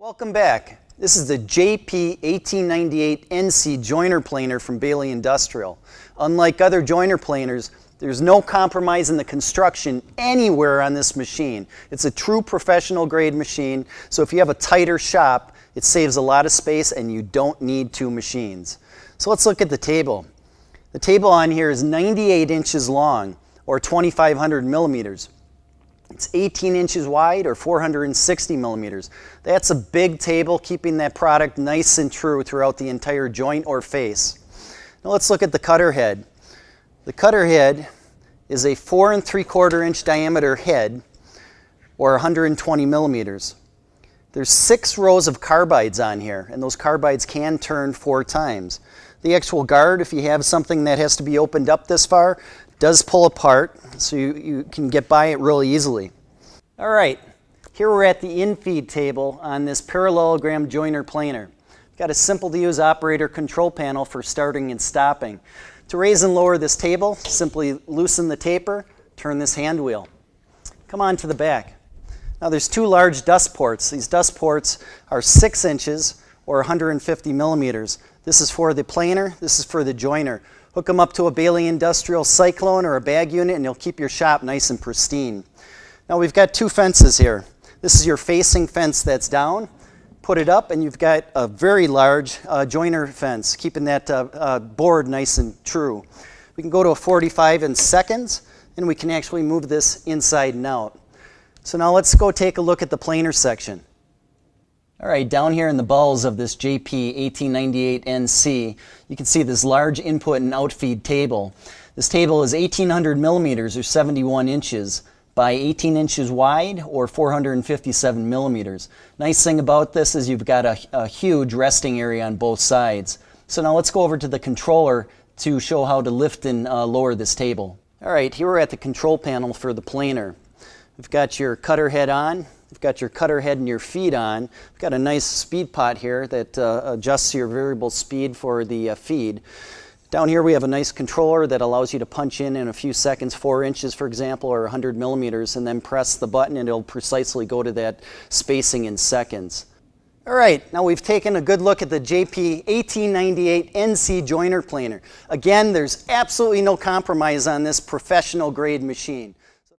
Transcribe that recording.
Welcome back. This is the JP-1898-NC joiner planer from BAILEIGH Industrial. Unlike other joiner planers, there's no compromise in the construction anywhere on this machine. It's a true professional grade machine, so if you have a tighter shop, it saves a lot of space and you don't need two machines. So let's look at the table. The table on here is 98 inches long, or 2,500 millimeters. It's 18 inches wide, or 460 millimeters. That's a big table, keeping that product nice and true throughout the entire joint or face. Now let's look at the cutter head. The cutter head is a 4 3/4 inch diameter head, or 120 millimeters. There's 6 rows of carbides on here, and those carbides can turn 4 times. The actual guard, if you have something that has to be opened up this far, does pull apart, so you can get by it really easily. All right, here we're at the infeed table on this parallelogram joiner planer. Got a simple to use operator control panel for starting and stopping. To raise and lower this table, simply loosen the taper, turn this hand wheel. Come on to the back. Now there's 2 large dust ports. These dust ports are 6 inches or 150 millimeters. This is for the planer, this is for the joiner. Hook them up to a BAILEIGH Industrial Cyclone or a bag unit and you'll keep your shop nice and pristine. Now we've got 2 fences here. This is your facing fence that's down. Put it up and you've got a very large joiner fence, keeping that board nice and true. We can go to a 45 in seconds and we can actually move this inside and out. So now let's go take a look at the planer section. All right, down here in the bowels of this JP-1898-NC, you can see this large input and outfeed table. This table is 1,800 millimeters or 71 inches by 18 inches wide or 457 millimeters. Nice thing about this is you've got a huge resting area on both sides. So now let's go over to the controller to show how to lift and lower this table. All right, here we're at the control panel for the planer. We've got your cutter head on. You've got your cutter head and your feed on. We've got a nice speed pot here that adjusts your variable speed for the feed. Down here we have a nice controller that allows you to punch in a few seconds, 4 inches for example, or 100 millimeters, and then press the button and it'll precisely go to that spacing in seconds. All right, now we've taken a good look at the JP-1898-NC joiner planer. Again, there's absolutely no compromise on this professional grade machine.